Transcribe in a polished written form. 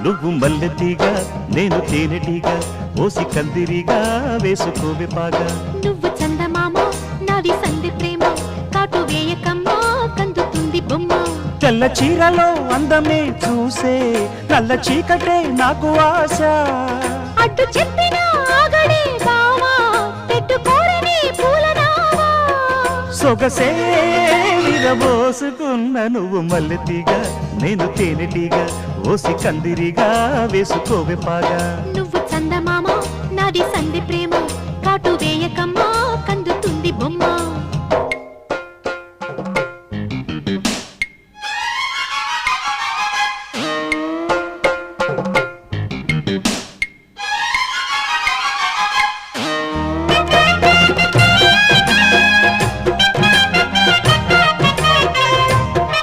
నువ్వు మల్లెతీగా నేను తేనెటీగా ఓసి కందిరిగా వేసుకోవే పాగా నువ్వు చందమామ నాది సంధి ప్రేమ కాటు వేయకమ్మా కందుతుంది బొమ్మ తెల్ల చీరలో అందమే చూసే నల్ల చీకటే నాకు ఆశ అడ్డు చెప్పిన ఆగడే బావా పెట్టుకోరని పూలనావా సొగసే విరబోసుకున్న నువ్వు మల్లెతీగా నేను తేనెటీగా ఓసి కందిరిగా వేసుకోవే పాగా నువ్వు చందమామ నాది సంధి ప్రేమ కాటు వేయకమ్మా కందుతుంది బొమ్మ